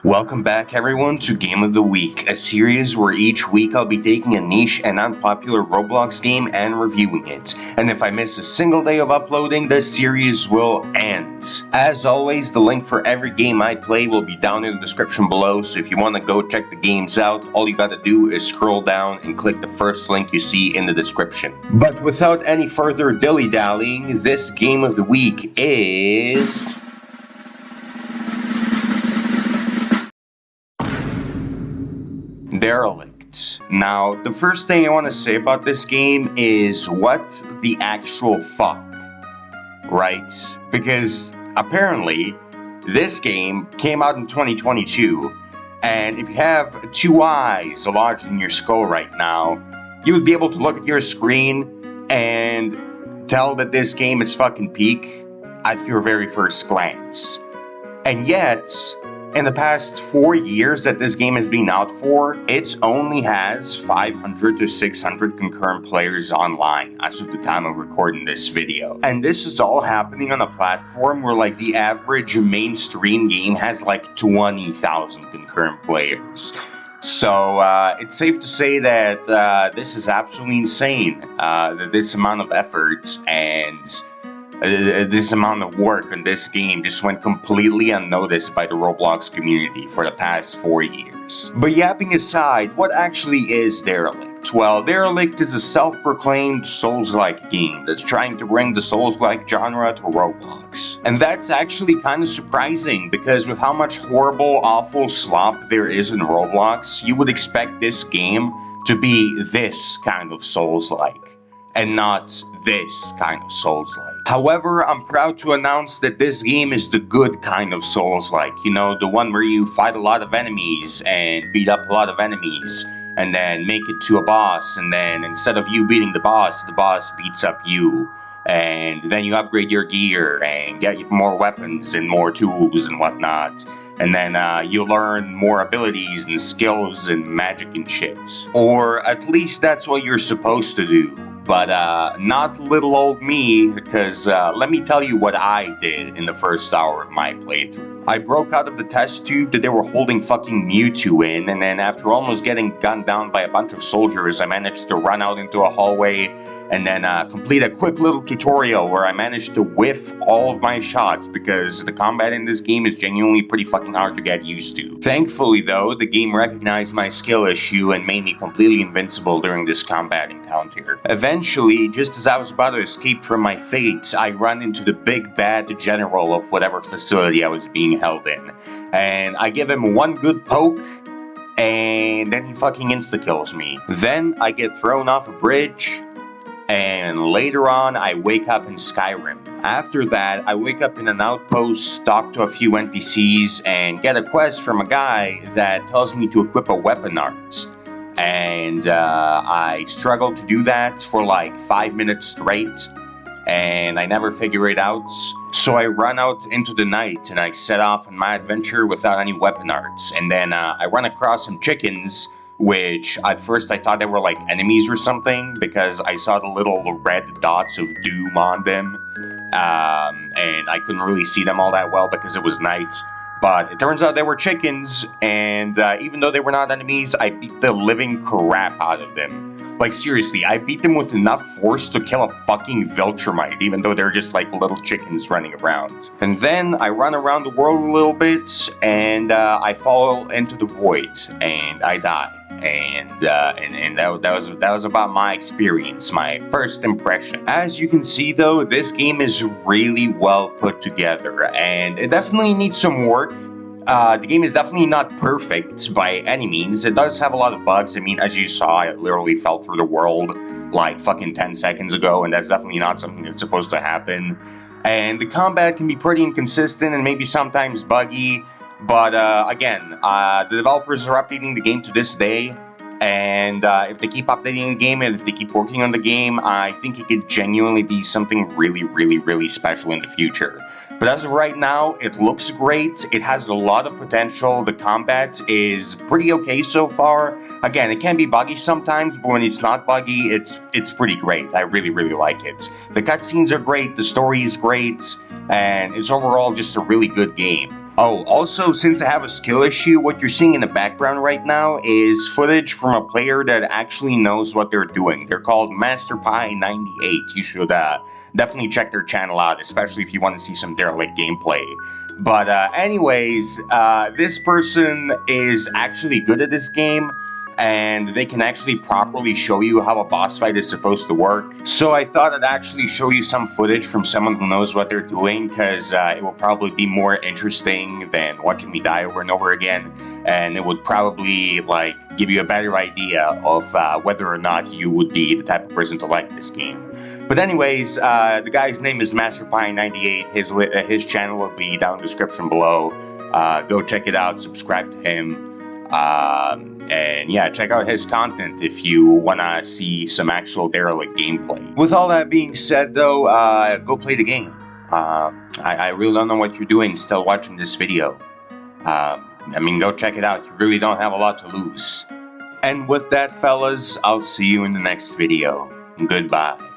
Welcome back everyone to Game of the Week, a series where each week I'll be taking a niche and unpopular Roblox game and reviewing it. And if I miss a single day of uploading, the series will end. As always, the link for every game I play will be down in the description below, so if you want to go check the games out, all you gotta do is scroll down and click the first link you see in the description. But without any further dilly-dallying, this Game of the Week is... Derelict. Now, the first thing I want to say about this game is what the actual fuck, right? Because apparently this game came out in 2022, and if you have two eyes lodged in your skull right now, you would be able to look at your screen and tell that this game is fucking peak at your very first glance. And yet, in the past 4 years that this game has been out for, it only has 500 to 600 concurrent players online as of the time of recording this video. And this is all happening on a platform where like the average mainstream game has like 20,000 concurrent players. So it's safe to say that this is absolutely insane, that this amount of effort and this amount of work on this game just went completely unnoticed by the Roblox community for the past 4 years. But yapping aside, what actually is Derelict? Well, Derelict is a self-proclaimed Souls-like game that's trying to bring the Souls-like genre to Roblox. And that's actually kind of surprising, because with how much horrible, awful slop there is in Roblox, you would expect this game to be this kind of Souls-like, and not this kind of Souls-like. However, I'm proud to announce that this game is the good kind of Souls-like. You know, the one where you fight a lot of enemies and beat up a lot of enemies, and then make it to a boss, and then instead of you beating the boss beats up you. And then you upgrade your gear and get more weapons and more tools and whatnot. And then you learn more abilities and skills and magic and shit. Or at least that's what you're supposed to do. But not little old me, because let me tell you what I did in the first hour of my playthrough. I broke out of the test tube that they were holding fucking Mewtwo in, and then after almost getting gunned down by a bunch of soldiers, I managed to run out into a hallway and then complete a quick little tutorial where I managed to whiff all of my shots, because the combat in this game is genuinely pretty fucking hard to get used to. Thankfully though, the game recognized my skill issue and made me completely invincible during this combat encounter. Eventually, just as I was about to escape from my fate, I run into the big bad general of whatever facility I was being held in. And I give him one good poke, and then he fucking insta-kills me. Then I get thrown off a bridge, and later on I wake up in Skyrim. After that, I wake up in an outpost, talk to a few NPCs, and get a quest from a guy that tells me to equip a weapon art. And I struggled to do that for like 5 minutes straight, and I never figure it out. So I run out into the night and I set off on my adventure without any weapon arts. And then I run across some chickens, which at first I thought they were like enemies or something, because I saw the little red dots of doom on them. And I couldn't really see them all that well because it was night. But it turns out they were chickens, and even though they were not enemies, I beat the living crap out of them. Like seriously, I beat them with enough force to kill a fucking Viltrumite, even though they're just like little chickens running around. And then I run around the world a little bit, and I fall into the void, and I die. And that was about my experience, my first impression. As you can see though, this game is really well put together, and it definitely needs some work. The game is definitely not perfect by any means. It does have a lot of bugs. I mean, as you saw, I literally fell through the world like fucking 10 seconds ago, and that's definitely not something that's supposed to happen. And the combat can be pretty inconsistent and maybe sometimes buggy. But again, the developers are updating the game to this day, and if they keep updating the game and if they keep working on the game, I think it could genuinely be something really, really, really special in the future. But as of right now, it looks great, it has a lot of potential, the combat is pretty okay so far. Again, it can be buggy sometimes, but when it's not buggy, it's pretty great. I really, really like it. The cutscenes are great, the story is great, and it's overall just a really good game. Oh, also, since I have a skill issue, what you're seeing in the background right now is footage from a player that actually knows what they're doing. They're called MasterPie98. You should definitely check their channel out, especially if you want to see some derelict gameplay. But anyways, this person is actually good at this game, and they can actually properly show you how a boss fight is supposed to work. So I thought I'd actually show you some footage from someone who knows what they're doing, because it will probably be more interesting than watching me die over and over again, and it would probably like give you a better idea of whether or not you would be the type of person to like this game. But anyways, the guy's name is MasterPie98. His channel will be down in the description below. Go check it out, subscribe to him. And yeah, check out his content if you want to see some actual derelict gameplay. With all that being said though, go play the game. I really don't know what you're doing still watching this video. I mean, go check it out. You really don't have a lot to lose. And with that, fellas, I'll see you in the next video. Goodbye.